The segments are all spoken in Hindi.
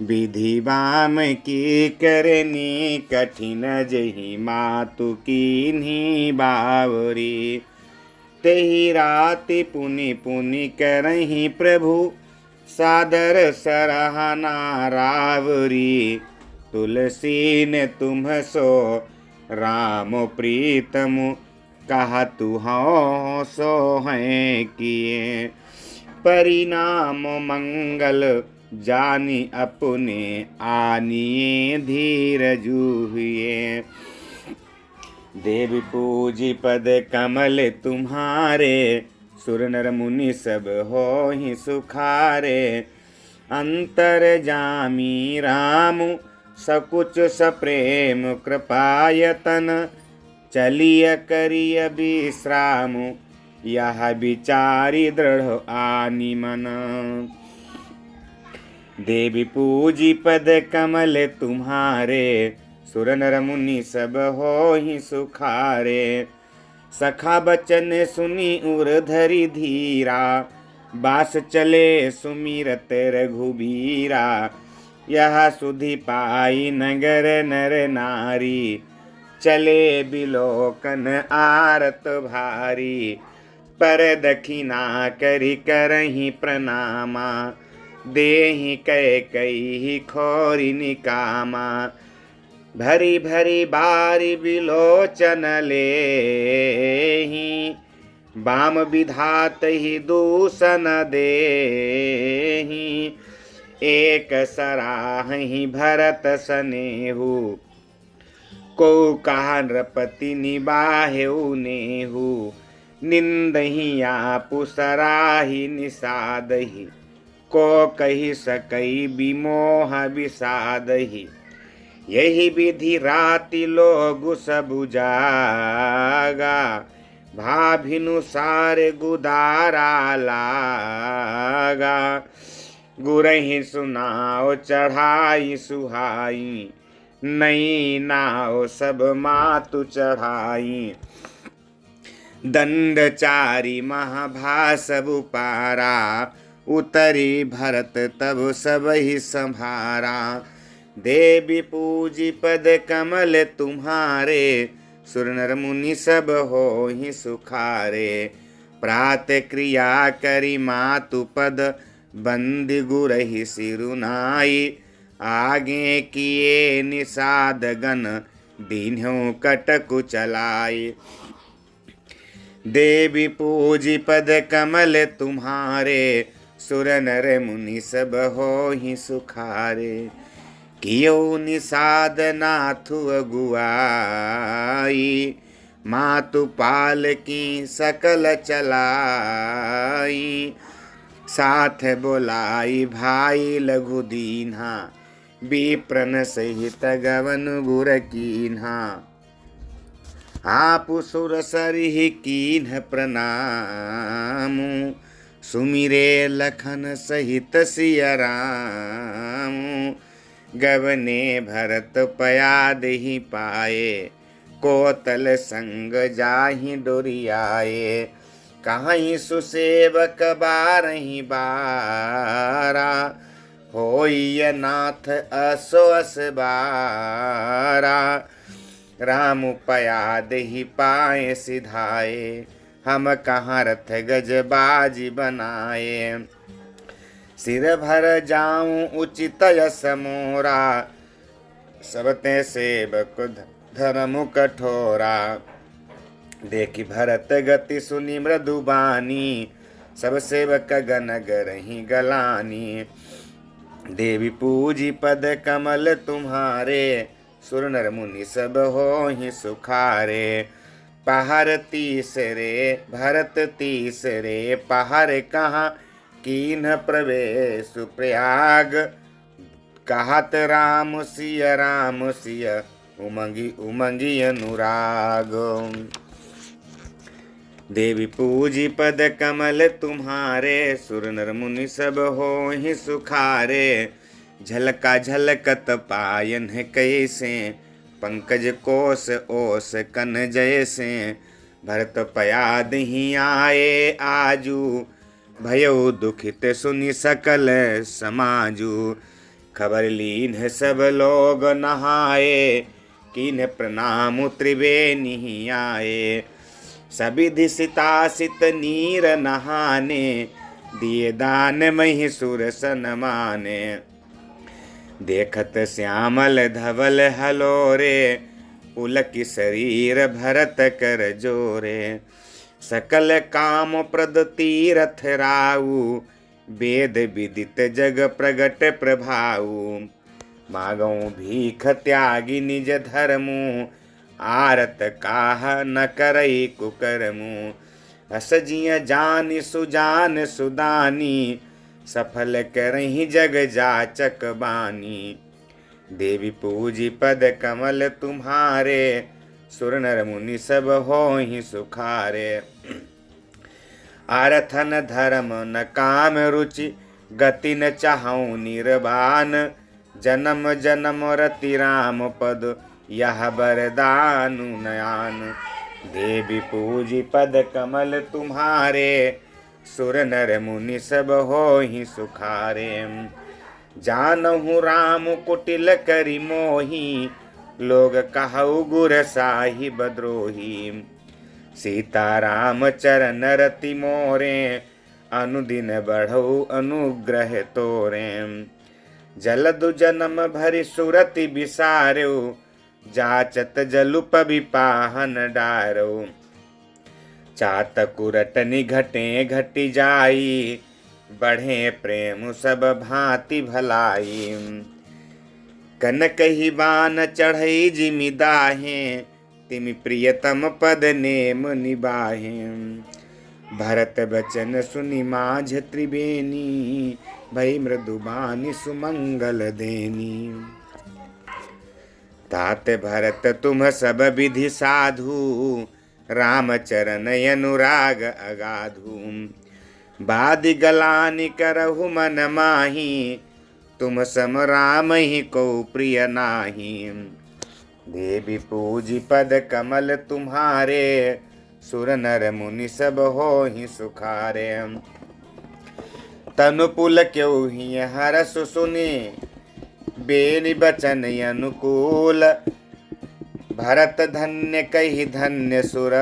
विधि बाम की करनी कठिन जही मातु कीन्ही बावरी। तेहि राति पुनि पुनि करही प्रभु सादर सराहना रावरी। तुलसी ने तुम सो राम प्रीतम कहा तू हो सो हैं किए। परिणाम मंगल जानी अपने आनिए धीरजु हुए। देवी पूजी पद कमल तुम्हारे सुर नर मुनि सब हो ही सुखारे। अंतर जामी राम सकुच सप्रेम कृपायतन चलिय करिय विश्राम यह विचारी दृढ़ आनि मन। देवी पूजी पद कमल तुम्हारे सुर नर मुनि सब हो ही सुखारे। सखा बचन सुनी उर धरि धीरा बास चले सुमिरत रघुबीरा। यह सुधि पाई नगर नर नारी चले बिलोकन आरत भारी। पर दखिना करि करहि प्रणामा देहि कैकेयी खोरि निकामा। भरी भरी बारी बिलोचन लेहि बाम विधात ही दूषण देहि। एक सराहि भरत सनेहु को कहा नृपति निबाहेउ नेहु। निंदहि आपु सराहि निषादहि को कहि सकई विमोह विषादहि। यही विधि राति लोगु सबु जागा भाभिनु सारे गुदारा लागा। गुरहि सुनाओ चढ़ाई सुहाई नई नाव सब मातु चढ़ाई। दंडचारी महाभा सबु पारा उतरी भरत तब सब ही संभारा। देवी पूजी पद कमल तुम्हारे सुर नर मुनि सब हो ही सुखारे। प्रात क्रिया करी मातु पद बंदी गुरहि सिरुनाई। आगे किए निषाद गण दीन्हों कटकु चलाई। देवी पूजी पद कमल तुम्हारे सुर नर मुनि सब हो ही सुखारे। कियो निषाद नाथु अगुआई मातु पाल की सकल चलाई। साथ बोलाई भाई लघु दीन्हा विप्रन सहित गवन गुर कीन्हा। आपु सुर सरिहि कीन्ह प्रणामु सुमिरे लखन सहित सिय रामु। गवने भरत पयाद ही पाए कोतल संग जाहि डोरियाए। कहीं सुसेवक बारहि बारा होइय नाथ असो अस बारा। राम पयाद ही पाए सिधाए हम कहाँ रथ गज बाजी बनाए। सिर भर जाऊं उचित यस मोरा सबते सेवक धर्म कठोरा। देखी भरत गति सुनी मृदुबानी सब सेवक गण गरहि गलानी। देवी पूजी पद कमल तुम्हारे सुर नर मुनि सब हो ही सुखारे। पहर तीसरे भरत तीसरे पहर कहाँ कीन्ह प्रवेश प्रयाग। कहत राम सिय उमंगी उमंगी अनुराग। देवी पूजी पद कमल तुम्हारे सुर नर मुनि सब हो ही सुखारे। झलका झलकत पायन कैसे पंकज कोस ओस कन जैसे। भरत पयाद ही आए आजू भयो दुखित सुनि सकल समाजू। खबर लीन है सब लोग नहाए, कीन प्रणाम त्रिवेणी आए। सबिधि सितासित नीर नहाने, दिए दान महिषुर सन माने। देखत श्यामल धवल हलोरे, पुलक शरीर भरत कर जोरे। सकल काम प्रद तीरथ राऊ, वेद विदित जग प्रगट प्रभाऊ। मागौ भीख त्यागी निज धर्मु, आरत काह न करई कुकर्मु। अस जिय जान सुजान सुदानी, सफल करहि जग जाचक बानी। देवी पूजी पद कमल तुम्हारे, सुर नर मुनि सब होहि सुखारे। आरथन धर्म न काम रुचि, गति न चाहऊँ निर्वाण। जन्म जन्म रति राम पद, यह बरदानु नयान। देवी पूजी पद कमल तुम्हारे, सुर नर मुनि सब होहि सुखारे। जानहु राम कुटिल करि मोहि, लोग कहु गुर साहिब द्रोही। सीता राम चरण रति मोरे, अनुदिन बढ़ऊ अनुग्रह तोरे। जलदु जन्म भरि सुरति बिसार्यो, जाचत जलुप बिपाहन डारो। चातकु रटनि घटे घटि जाई, बढ़े प्रेम सब भांति भलाई। कनकहि बान चढ़ई जिमि दाहे, तिमि प्रियतम पद नेम निबाहे। भरत बचन सुनि माझ त्रिवेणी, भई मृदुबानी सुमंगल देनी। तात भरत तुम सब विधि साधु, राम चरण अनुराग अगाधु। बादि गलानि करहु मन माही, तुम सम राम ही को प्रिय नाही। देवी पूजी पद कमल तुम्हारे, सुर नर मुनि सब होहि सुखारे। तनु पुल क्यों ही हरस सुनि, बेनि बचन अनुकूल। भरत धन्य कहि धन्य सुर,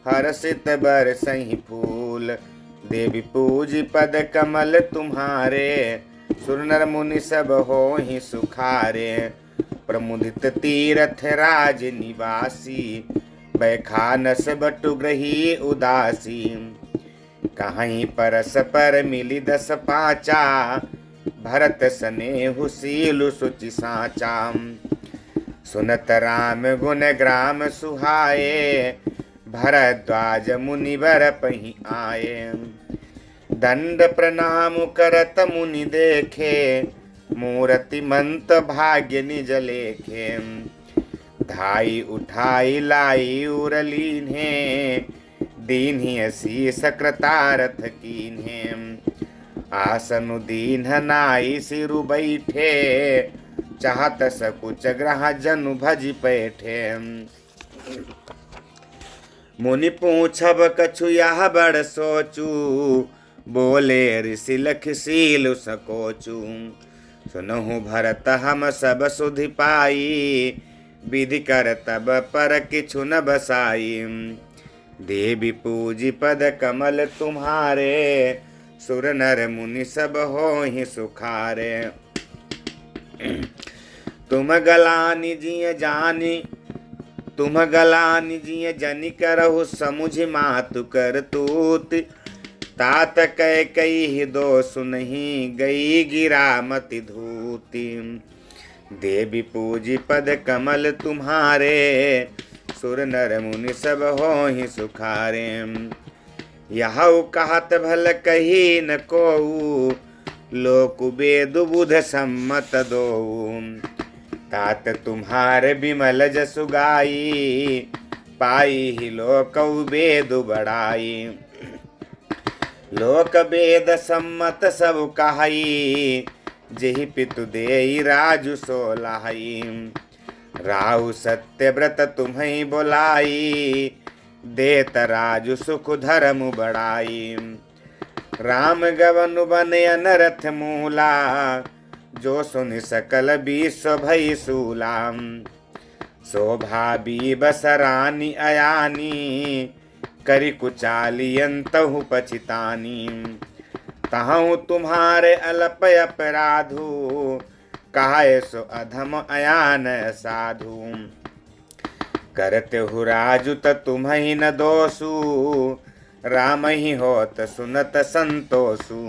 हर्षित बरसहि फूल। देवी पूजी पद कमल तुम्हारे, सुर नर मुनि सब होहि सुखारे। प्रमुदित तीरथ राज निवासी, बैखानस बटु ग्रही उदासी। कहीं परस पर मिली दस पाचा, भरत स्नेहु सीलु सुचि साचा। सुनत राम गुण ग्राम सुहाए, भरद्वाज मुनि बर पहि आए। दंड प्रणाम करत मुनि देखे, मूरति मंत भाग्य निज लेखे। धाई उठाई लाई उरलीन्हे, दीन्हि असीस कृतारथ कीन्हे। आसनु दीन्ह नाई सिरु बैठे, चाहत सकुच ग्रह जनु भज पैठे। मुनि पूछब कछु यह बड़ सोचू, बोले ऋषि लख सीलु सकोचू। सुनहु भरत हम सब सुधि पाई, विधि कर तब पर किछु न बसाई। देवी पूजी पद कमल तुम्हारे, सुर नर मुनि सब होहि सुखारे। तुम गलानि जिय जानी, तुम गलानि जिय जनि करहु समुझि मातु करतूत। तात कह कई दो सुनहि, गई गिरा मति धूति। देवी पूजी पद कमल तुम्हारे, सुर नर मुनि सब होहि सुखारे। यहु कहत भल कही न कोऊ, लोक वेद बुध सम्मत दोऊ। तात तुम्हारे बिमल जसु गाई, पाई ही लोक वेद बढ़ाई। लोक वेद सम्मत सब कहाई, जेहि पितु देई राजु सोलाही। राहु सत्य व्रत तुम्हें बोलाई, देत राजु सुख धर्म बढ़ाई। राम गवन बन अनरथ मूला, जो सुन सकल विश्व भई सूलाम। शोभा भी बसरानी अयानी, करि कुचालियंतहु पचितानी। तहु तुम्हारे अल्प अपराधु, कहे सो अधम अयान साधु। करते हु राजु त तुम्हि न दोषु, राम ही होत सुनत संतोषु।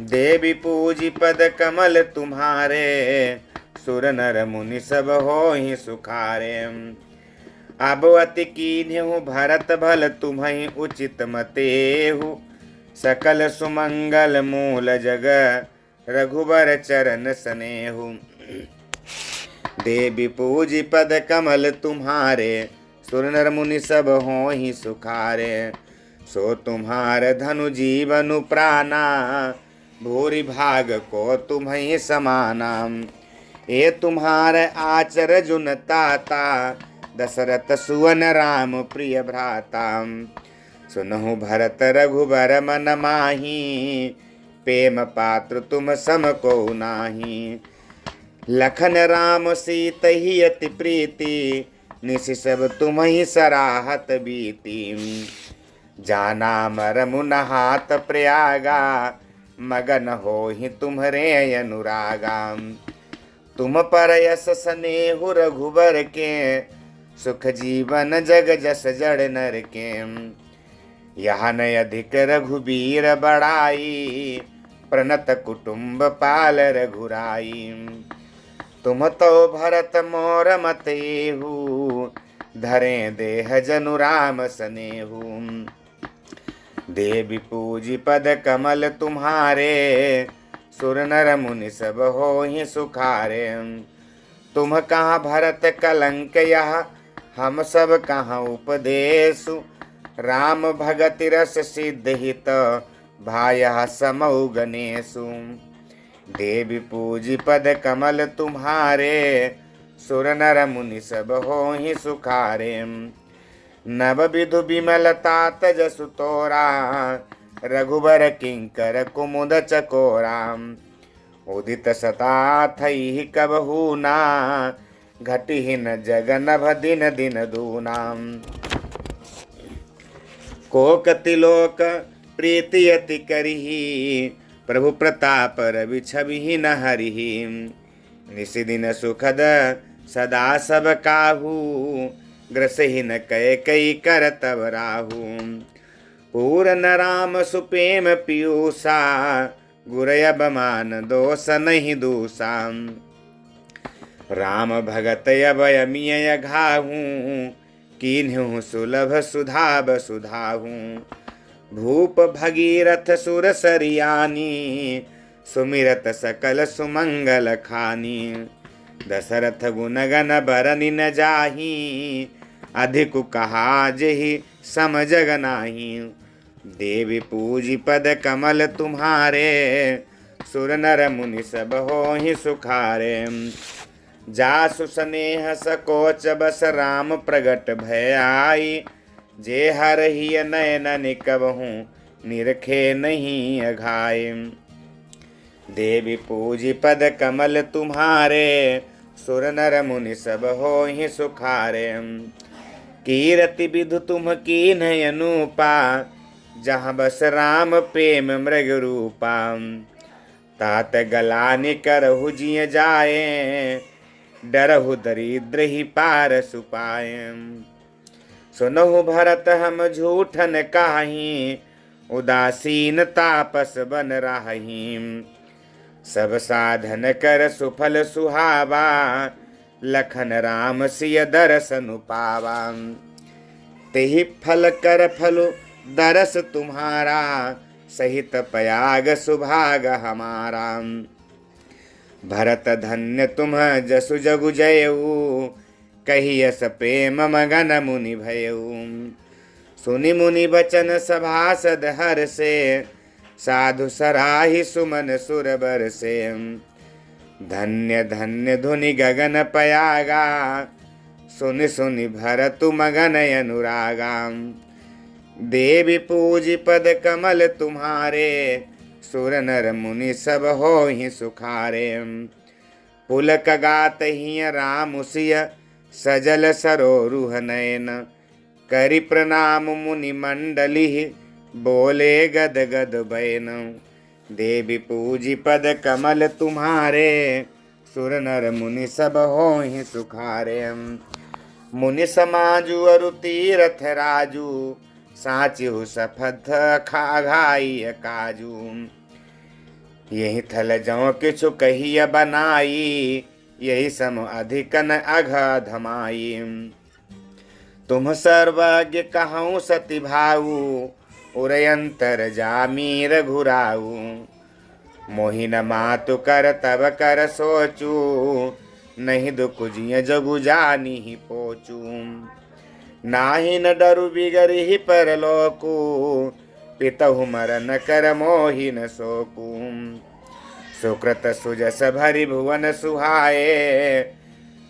देवी पूजी पद कमल तुम्हारे, सुर नर मुनि सब होहि सुखारे। अब अति कीन्हु भरत भल तुम्हि उचित मतेहु, सकल सुमंगल मूल जग रघुबर चरण सनेहु। देवी पूजी पद कमल तुम्हारे, सुर नर मुनि सब होहि सुखारे। सो तुम्हार धनु जीवनु प्राणा, भूरि भाग को तुम्हि समाना। ये तुम्हार आचर जुन ताता, दशरथ सुवन राम प्रिय भ्राता। सुनहु भरत रघुबर मन माही, प्रेम पात्र तुम सम को नाही। लखन राम सीत ही अति प्रीति, निशि सब तुम्हि सराहत बीती। जाना मर मुन हाथ प्रयागा, मगन होहि तुम्हरे अनुरागा। तुम पर यस स्नेहु रघुबर के, सुख जीवन जग जस जड़ नर के। यहाँ न अधिक रघुबीर बड़ाई, प्रणत कुटुंब पाल रघुराई। तुम तो भरत मोर मत एहु, धरे देह जनु राम सनेहु। देवी पूजी पद कमल तुम्हारे, सुर नर मुनि सब होहि सुखारे। तुम कहाँ भरत कलंक यह, हम सब कहाँ उपदेशु। राम भगति रस सिद्ध हित, भाया समौ गणेशु। देवी पूजी पद कमल तुम्हारे, सुर नर मुनि सब होहि सुखारे। नव विधु विमलता तजसु तोरा, रघुबर किंकर कुमुद चकोरा। उदित सता थई कबहू ना, घटिहि न जगनभ दिन दिन दूना। कोकति लोक प्रीति अति करिहि, प्रभु प्रताप रवि छवि न हरिहि। निसि दिन सुखद सदा सब काहू, ग्रसहि न कय कई कर तब राहू। पूरन राम सुप्रेम पीयूषा, गुरयब मान दोष नहीं दूषा। राम भगत अभयमिय घाहू, कीन्हु सुलभ सुधा बसुधाहू। भूप भगीरथ सुर सरियानी, सुमिरत सकल सुमंगल खानी। दशरथ गुण गण बरनि न जाही, अधिक कहा जेहि सम जग नाही। देवी पूजी पद कमल तुम्हारे, सुर नर मुनि सब होहि सुखारे। जासु स्नेह सकोच बस राम प्रगट भय आई, जे हरहि नयन निकबहु निरखे नहीं अघाय। देवी पूजी पद कमल तुम्हारे, सुर नर मुनि सब होहि सुखारे। कीरति विधु तुम कीन्ह अनूपा, जहाँ बस राम प्रेम मृग रूपा। तात गलानि करहु जिय जाए, डरहु दरिद्र ही पार सुपाए। सुनहु भरत हम झूठन काही, उदासीन तापस बन राही। सब साधन कर सुफल सुहावा, लखन राम सिय दरसनु पावा। तेहि फल कर फलु दरस तुम्हारा, सहित पयाग सुभाग हमारा। भरत धन्य तुम जसु जगु जयऊ, कहियस प्रेम मगन मुनि भयऊ। सुनि मुनि बचन सभासद हर से, साधु सराहि सुमन सुर बर से। धन्य धन्य धुनि गगन पयागा, सुनि सुनि भरतु मगन अनुरागा। देवी पूजी पद कमल तुम्हारे, सुर नर मुनि सब होहि सुखारे। पुलक गात हिय राम सिय सजल सरोरुह नयन। करि प्रणाम मुनि मंडली बोले गद गद बैन। देवी पूजी पद कमल तुम्हारे सुर नर मुनि सब होहि सुखारे। मुनि समाजु अरु तीरथ राजू साचिहु सफथ खाघाई काजू। यही थल जौ किछु कहिय बनाई यही सम अधिकन अघधमाई। तुम सर्वज्ञ कहूँ सति भाऊ उरयंतर जामी रघुराऊ। मोहिन मातु कर तब कर सोचू नहीं दुख जिय जगु जानी ही पोचू। नाही न डरु बिगरि परलोकु पितहु मरन कर मोहि न सोकू। सुकृत सुजस भरि भुवन सुहाए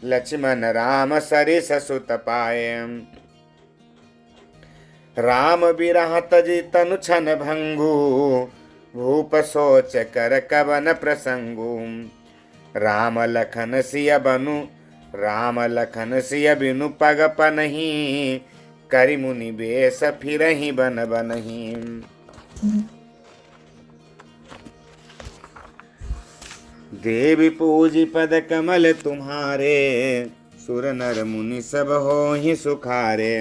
लक्ष्मण राम सरिस सुत पाए। राम बिरह तजि तनु छन भंगु भूप सोच कर कवन प्रसंगु। राम लखन सिय बिनु पग पनहि करि मुनि बेस फिरहि बन बनहि। देवी पूजी पद कमल तुम्हारे सुर नर मुनि सब होहि सुखारे।